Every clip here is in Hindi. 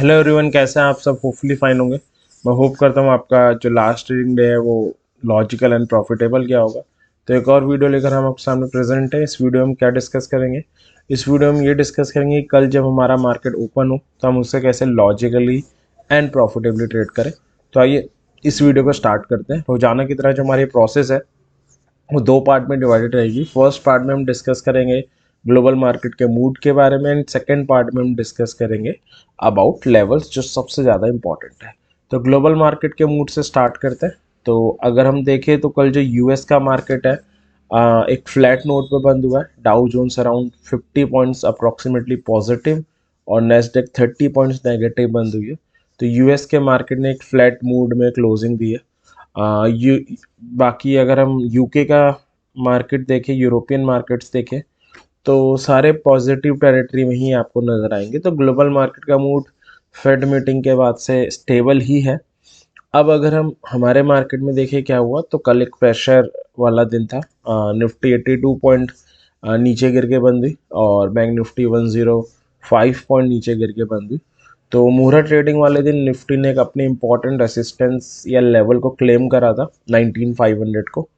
हेलो एवरीवन, कैसे हैं आप सब? होपफुली फाइन होंगे। मैं होप करता हूँ आपका जो लास्ट ट्रेडिंग डे है वो लॉजिकल एंड प्रॉफिटेबल गया होगा। तो एक और वीडियो लेकर हम आपके सामने प्रेजेंट है। इस वीडियो में क्या डिस्कस करेंगे? इस वीडियो में ये डिस्कस करेंगे कि कल जब हमारा मार्केट ओपन हो तो हम उससे कैसे लॉजिकली एंड प्रॉफिटेबली ट्रेड करें। तो आइए इस वीडियो को स्टार्ट करते हैं। रोजाना की तरह जो हमारी प्रोसेस है वो दो पार्ट में डिवाइडेड रहेगी। फर्स्ट पार्ट में हम डिस्कस करेंगे ग्लोबल मार्केट के मूड के बारे में, एंड सेकेंड पार्ट में हम डिस्कस करेंगे अबाउट लेवल्स जो सबसे ज़्यादा इंपॉर्टेंट है। तो ग्लोबल मार्केट के मूड से स्टार्ट करते हैं। तो अगर हम देखें तो कल जो यूएस का मार्केट है एक फ्लैट नोट पे बंद हुआ है। Dow Jones around 50 points approximately positive और नेस्डेक 30 पॉइंट्स नेगेटिव बंद हुई है। तो यूएस के मार्केट ने एक फ्लैट मूड में क्लोजिंग दी है। यू बाकी अगर हम यूके का मार्केट देखें, यूरोपियन मार्केट्स देखें, तो सारे पॉजिटिव टेरिटरी में ही आपको नज़र आएंगे। तो ग्लोबल मार्केट का मूड फेड मीटिंग के बाद से स्टेबल ही है। अब अगर हम हमारे मार्केट में देखें क्या हुआ, तो कल एक प्रेशर वाला दिन था। निफ्टी 82 पॉइंट नीचे गिर के बंद हुई और बैंक निफ्टी 105 पॉइंट नीचे गिर के बंद हुई। तो मुहूर्त ट्रेडिंग वाले दिन निफ्टी ने एक अपने इंपॉर्टेंट रेसिस्टेंस या लेवल को क्लेम करा था 19500 को,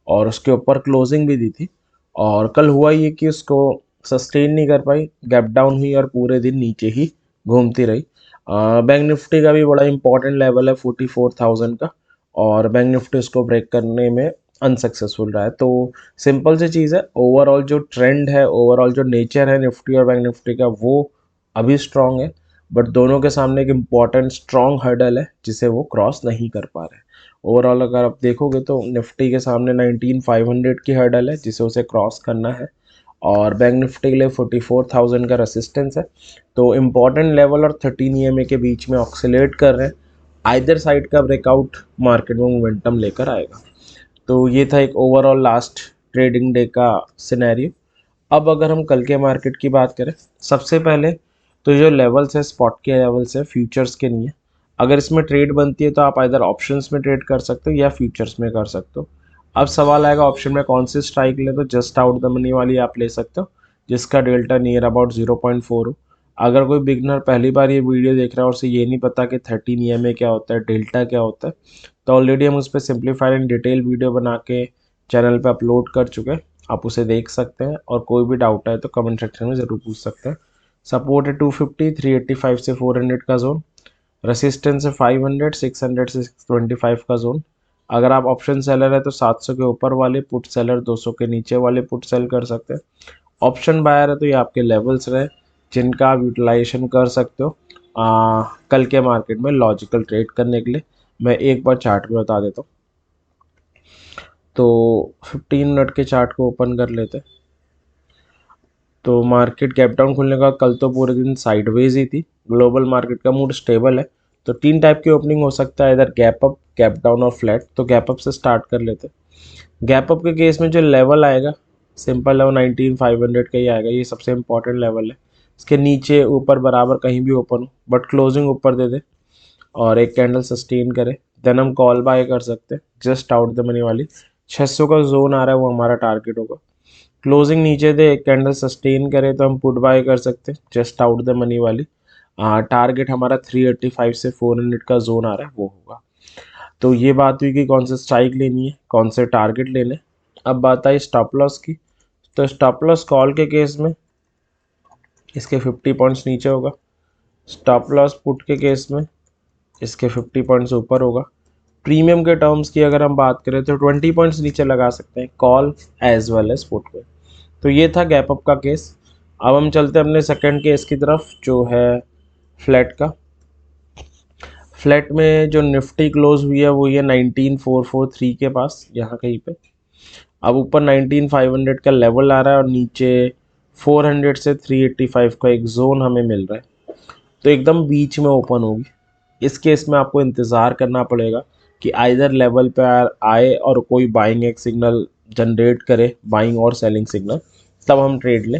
और उसके ऊपर क्लोजिंग भी दी थी। और कल हुआ ये कि उसको सस्टेन नहीं कर पाई, गैप डाउन हुई और पूरे दिन नीचे ही घूमती रही। बैंक निफ्टी का भी बड़ा इंपॉर्टेंट लेवल है 44,000 का, और बैंक निफ्टी उसको ब्रेक करने में अनसक्सेसफुल रहा है। तो सिंपल सी चीज़ है, ओवरऑल जो ट्रेंड है, ओवरऑल जो नेचर है निफ्टी और बैंक निफ्टी का, वो अभी स्ट्रांग है। बट दोनों के सामने एक इम्पॉर्टेंट स्ट्रांग हर्डल है जिसे वो क्रॉस नहीं कर पा रहे। ओवरऑल अगर आप देखोगे तो निफ्टी के सामने 19,500 की हर्डल है जिसे उसे क्रॉस करना है, और बैंक निफ्टी के लिए 44,000 का रेसिस्टेंस है। तो इम्पॉर्टेंट लेवल और 13 ईएमए के बीच में ऑक्सीलेट कर रहे हैं। आइदर साइड का ब्रेकआउट मार्केट में मोमेंटम लेकर आएगा। तो ये था एक ओवरऑल लास्ट ट्रेडिंग डे का सिनेरियो। अब अगर हम कल के मार्केट की बात करें, सबसे पहले तो जो लेवल्स है स्पॉट के लेवल्स है, फ्यूचर्स के नहीं है। अगर इसमें ट्रेड बनती है तो आप इधर ऑप्शंस में ट्रेड कर सकते हो या फ्यूचर्स में कर सकते हो। अब सवाल आएगा ऑप्शन में कौन सी स्ट्राइक ले, तो जस्ट आउट द मनी वाली आप ले सकते हो जिसका डेल्टा नियर अबाउट 0.4 हो। अगर कोई बिगनर पहली बार ये वीडियो देख रहा है और उसे ये नहीं पता कि 13 ईएमए क्या होता है, डेल्टा क्या होता है, तो ऑलरेडी हम उस पर सिंप्लीफाइड एंड डिटेल वीडियो बना के चैनल पे अपलोड कर चुके हैं। आप उसे देख सकते हैं और कोई भी डाउट है तो कमेंट सेक्शन में ज़रूर पूछ सकते हैं। सपोर्ट है 250, 385 से 400 का जोन, रेसिस्टेंस है 500, 600 से 625 का जोन। अगर आप ऑप्शन सेलर है तो 700 के ऊपर वाले पुट सेलर 200 के नीचे वाले पुट सेल कर सकते हैं। ऑप्शन बायर है तो ये आपके लेवल्स रहे जिनका आप यूटिलाइजेशन कर सकते हो कल के मार्केट में लॉजिकल ट्रेड करने के लिए। मैं एक बार चार्ट में बता देता हूँ। तो 15 मिनट के चार्ट को ओपन कर लेते हैं। तो मार्केट गैप डाउन खुलने का कल तो पूरे दिन साइडवेज ही थी। ग्लोबल मार्केट का मूड स्टेबल है। तो तीन टाइप की ओपनिंग हो सकता है, इधर गैप अप, गैप डाउन और फ्लैट। तो गैप अप से स्टार्ट कर लेते हैं। गैप अप के केस में जो लेवल आएगा, सिंपल लेवल 19,500 का ही आएगा। ये सबसे इंपॉर्टेंट लेवल है। इसके नीचे ऊपर बराबर कहीं भी ओपन हो बट क्लोजिंग ऊपर दे दे और एक कैंडल सस्टेन करे, देन हम कॉल बाय कर सकते हैं जस्ट आउट द मनी वाली। 600 का जोन आ रहा है वो हमारा टारगेट होगा। क्लोजिंग नीचे दे, एक कैंडल सस्टेन करे तो हम पुट बाय कर सकते हैं जस्ट आउट द मनी वाली। टारगेट हमारा 385 से 400 का जोन आ रहा है वो होगा। तो ये बात हुई कि कौन से स्ट्राइक लेनी है, कौन से टारगेट लेने। अब बात आई स्टॉप लॉस की। तो स्टॉप लॉस कॉल के केस में इसके 50 पॉइंट्स नीचे होगा। स्टॉप लॉस पुट के केस में इसके 50 पॉइंट्स ऊपर होगा। प्रीमियम के टर्म्स की अगर हम बात करें तो 20 पॉइंट्स नीचे लगा सकते हैं call as well as put पे। तो ये था गैप अप का केस। अब हम चलते हैं अपने सेकंड केस की तरफ जो है फ्लैट का। फ्लैट में जो निफ्टी क्लोज हुई है वो ये 19,443 के पास, यहाँ कहीं पे। अब ऊपर 19,500 का लेवल आ रहा है और नीचे 400 से 385 का एक जोन हमें मिल रहा है। तो एकदम बीच में ओपन होगी। इस केस में आपको इंतज़ार करना पड़ेगा कि आइदर लेवल पे आए और कोई बाइंग एक सिग्नल जनरेट करे, बाइंग और सेलिंग सिग्नल, तब हम ट्रेड लें।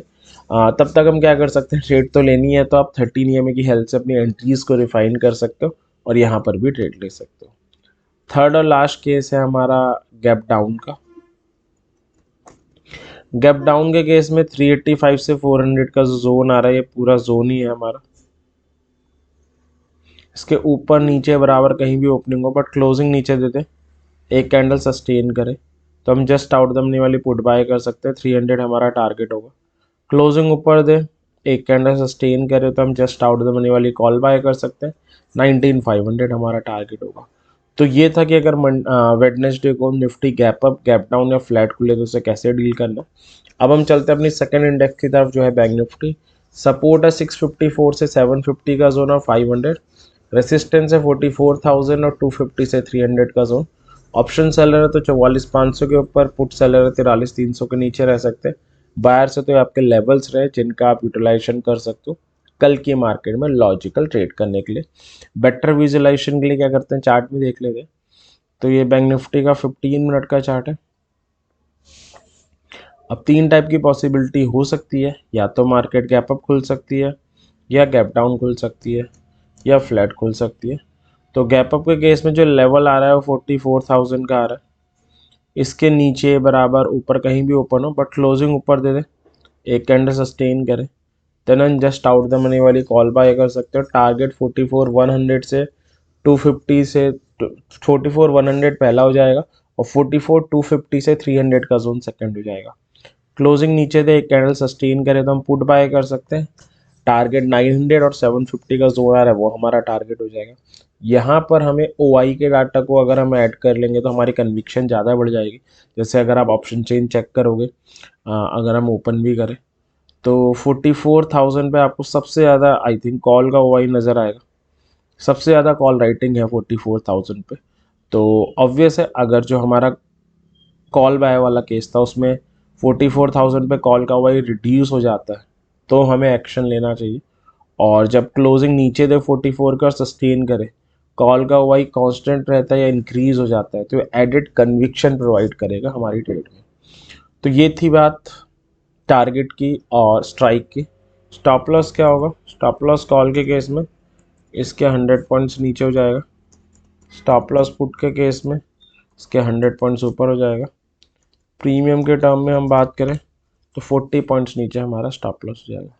तब तक हम क्या कर सकते हैं, ट्रेड तो लेनी है तो आप 13 ईएमए की हेल्प से अपनी एंट्रीज को रिफाइन कर सकते हो और यहाँ पर भी ट्रेड ले सकते हो। थर्ड और लास्ट केस है हमारा गैप डाउन का। गैप डाउन के केस में 385 से 400 का जो जोन आ रहा है ये पूरा जोन ही है हमारा। इसके ऊपर नीचे बराबर कहीं भी ओपनिंग हो बट क्लोजिंग नीचे देते, एक कैंडल सस्टेन करे तो हम जस्ट आउट द मनी वाली पुट बाय कर सकते हैं, 300 हमारा टारगेट होगा। क्लोजिंग ऊपर दे, एक कैंडल सस्टेन करे तो हम जस्ट आउट द मनी वाली कॉल बाय कर सकते हैं, 19,500 हमारा टारगेट होगा। तो ये था कि अगर वेडनेसडे को Nifty gap up, gap down या फ्लैट खुले तो उसे कैसे डील करना। अब हम चलते हैं अपनी सेकंड इंडेक्स की तरफ जो है बैंक निफ्टी। सपोर्ट है 654 से 750 का जोन और 500, रेसिस्टेंस है 44,000 और 250 से 300 का जोन। ऑप्शन सेलर है तो 44,500 के ऊपर, पुट सेलर है 43,300 के नीचे रह सकते हैं। बायर से तो ये आपके लेवल्स रहे जिनका आप यूटिलाइजेशन कर सकते हो कल की मार्केट में लॉजिकल ट्रेड करने के लिए। बेटर विजुअलाइजेशन के लिए क्या करते हैं, चार्ट में देख लेते हैं। तो ये बैंक निफ्टी का 15 मिनट का चार्ट है। अब तीन टाइप की पॉसिबिलिटी हो सकती है, या तो मार्केट गैप अप खुल सकती है, या गैप डाउन खुल सकती है, या फ्लैट खुल सकती है। तो गैप अप के केस में जो लेवल आ रहा है वो 44,000 का आ रहा है। इसके नीचे बराबर ऊपर कहीं भी ओपन हो बट क्लोजिंग ऊपर दे दे, एक कैंडल सस्टेन करे, देन हम जस्ट आउट द मनी वाली कॉल बाय कर सकते हो। टारगेट 44,100 से 250 से 44,100 पहला हो जाएगा और 44,250 से 300 का जोन सेकंड हो जाएगा। क्लोजिंग नीचे दे, एक कैंडल सस्टेन करे तो हम पुट बाय कर सकते हैं। टारगेट 900 और 750 का जोन आ रहा है, वो हमारा टारगेट हो जाएगा। यहाँ पर हमें OI के डाटा को अगर हम ऐड कर लेंगे तो हमारी कन्विक्शन ज़्यादा बढ़ जाएगी। जैसे अगर आप ऑप्शन चेन चेक करोगे, अगर हम ओपन भी करें तो 44,000 पे आपको सबसे ज़्यादा आई थिंक कॉल का OI नज़र आएगा। सबसे ज़्यादा कॉल राइटिंग है 44,000 पे। तो ऑब्वियस है अगर जो हमारा कॉल बाय वाला केस था उसमें 44,000 पे कॉल का OI रिड्यूस हो जाता है तो हमें एक्शन लेना चाहिए। और जब क्लोजिंग नीचे दे 44 का सस्टेन करे, कॉल का OI कांस्टेंट रहता है या इंक्रीज हो जाता है तो एडेड कन्विक्शन प्रोवाइड करेगा हमारी ट्रेड में। तो ये थी बात टारगेट की और स्ट्राइक की। स्टॉप लॉस क्या होगा, स्टॉप लॉस कॉल के केस में इसके 100 पॉइंट्स नीचे हो जाएगा, स्टॉप लॉस पुट के केस में इसके 100 पॉइंट्स ऊपर हो जाएगा। प्रीमियम के टर्म में हम बात करें तो 40 पॉइंट्स नीचे हमारा स्टॉप लॉस हो जाएगा।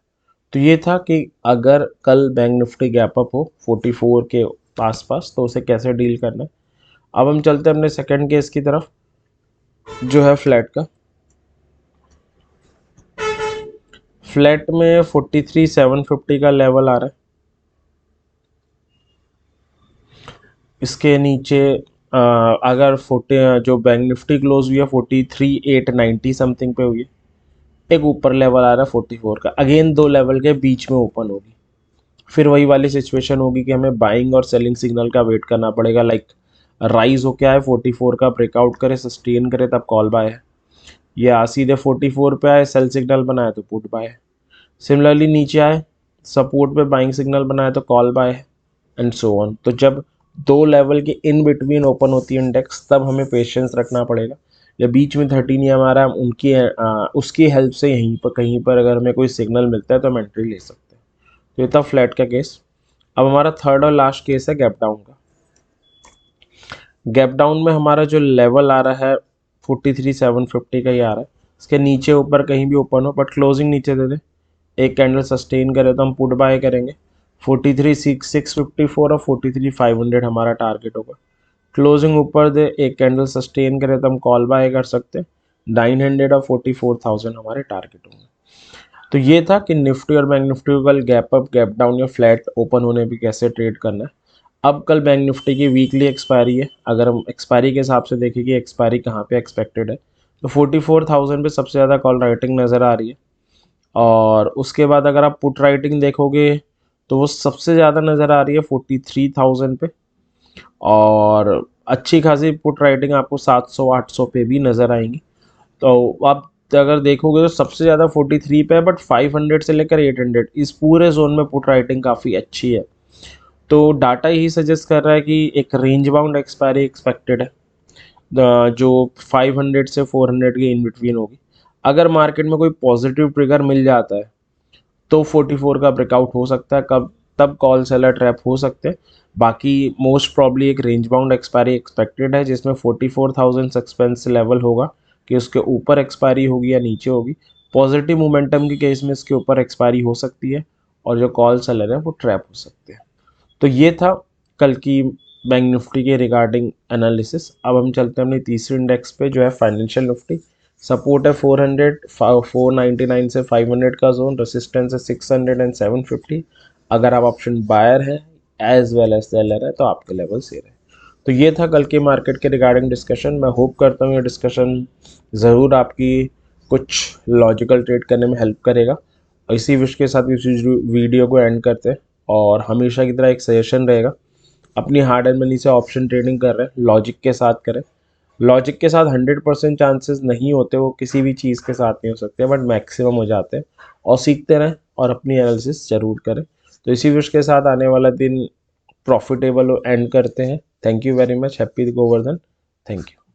तो ये था कि अगर कल बैंक निफ्टी गैप अप हो 44 के आसपास तो उसे कैसे डील करना है। अब हम चलते हैं अपने सेकंड केस की तरफ जो है फ्लैट का। फ्लैट में 43,750 का लेवल आ रहा है। इसके नीचे अगर 40 जो बैंक निफ्टी क्लोज हुई है 43,890 समथिंग पे हुई है, एक ऊपर लेवल आ रहा है 44 का, अगेन दो लेवल के बीच में ओपन होगी। फिर वही वाली सिचुएशन होगी कि हमें बाइंग और सेलिंग सिग्नल का वेट करना पड़ेगा। लाइक राइज हो क्या है 44 का ब्रेकआउट करे, सस्टेन करे तब कॉल बाय है, या सीधे 44 पे आए सेल सिग्नल बनाए तो पुट बाय है। सिमिलरली नीचे आए सपोर्ट पे बाइंग सिग्नल बनाए तो कॉल बाय है एंड सो ऑन। तो जब दो लेवल के इन बिटवीन ओपन होती है इंडेक्स तब हमें पेशेंस रखना पड़ेगा। या बीच में 13 या हमारा उनकी उसकी हेल्प से यहीं पर कहीं पर अगर हमें कोई सिग्नल मिलता है तो हम एंट्री ले सकते हैं। तो ये था फ्लैट का केस। अब हमारा थर्ड और लास्ट केस है गैप डाउन का। गैप डाउन में हमारा जो लेवल आ रहा है 43,750 का ही आ रहा है। इसके नीचे ऊपर कहीं भी ओपन हो बट क्लोजिंग नीचे दे दे, एक कैंडल सस्टेन करे तो हम पुट बाय करेंगे। 43,654 और 43,500 हमारा टारगेट होगा। क्लोजिंग ऊपर दे, एक कैंडल सस्टेन करे तो हम कॉल बाय कर सकते हैं। 900 और 44,000 हमारे टारगेट होंगे। तो ये था कि निफ्टी और बैंक निफ्टी को कल गैप अप, गैप डाउन या फ्लैट ओपन होने भी कैसे ट्रेड करना है। अब कल बैंक निफ्टी की वीकली एक्सपायरी है। अगर हम एक्सपायरी के हिसाब से देखें कि एक्सपायरी कहाँ पे एक्सपेक्टेड है तो 44,000 पे सबसे ज़्यादा कॉल राइटिंग नज़र आ रही है। और उसके बाद अगर आप पुट राइटिंग देखोगे तो वो सबसे ज़्यादा नज़र आ रही है 43,000 पे, और अच्छी खासी पुट राइटिंग आपको 700-800 पे भी नज़र आएंगी। तो आप अगर देखोगे तो सबसे ज़्यादा 43 पे है बट 500 से लेकर 800 इस पूरे जोन में पुट राइटिंग काफ़ी अच्छी है। तो डाटा यही सजेस्ट कर रहा है कि एक रेंज बाउंड एक्सपायरी एक्सपेक्टेड है जो 500 से 400 के इन बिटवीन होगी। अगर मार्केट में कोई पॉजिटिव ट्रिगर मिल जाता है तो 44 का ब्रेकआउट हो सकता है, कब तब कॉल सेलर ट्रैप हो सकते हैं। बाकी मोस्ट प्रॉब्ली एक रेंज बाउंड एक्सपायरी एक्सपेक्टेड है जिसमें 44,000 सस्पेंस लेवल होगा कि उसके ऊपर एक्सपायरी होगी या नीचे होगी। पॉजिटिव मोमेंटम के केस में इसके ऊपर एक्सपायरी हो सकती है और जो कॉल सेलर है वो ट्रैप हो सकते हैं। तो ये था कल की बैंक निफ्टी के रिगार्डिंग एनालिसिस। अब हम चलते हैं अपनी तीसरी इंडेक्स पे जो है फाइनेंशियल निफ्टी। सपोर्ट है 400, 499 से 500 का जोन, रेसिस्टेंस है 600 एंड 750। अगर आप ऑप्शन बायर है एज वेल एज सेलर है तो आपके लेवल से रहे। तो ये था कल के मार्केट के रिगार्डिंग डिस्कशन। मैं होप करता हूँ ये डिस्कशन ज़रूर आपकी कुछ लॉजिकल ट्रेड करने में हेल्प करेगा। और इसी विश के साथ इस वीडियो को एंड करते हैं। और हमेशा की तरह एक सजेशन रहेगा, अपनी हार्ड एंड मनी से ऑप्शन ट्रेडिंग कर रहे हैं लॉजिक के साथ करें। लॉजिक के साथ 100% चांसेस नहीं होते, वो किसी भी चीज़ के साथ नहीं हो सकते, बट मैक्सिमम हो जाते हैं। और सीखते रहें और अपनी एनालिसिस ज़रूर करें। तो इसी विश के साथ आने वाला दिन प्रॉफिटेबल एंड करते हैं। Thank you very much. Happy Govardhan. Thank you.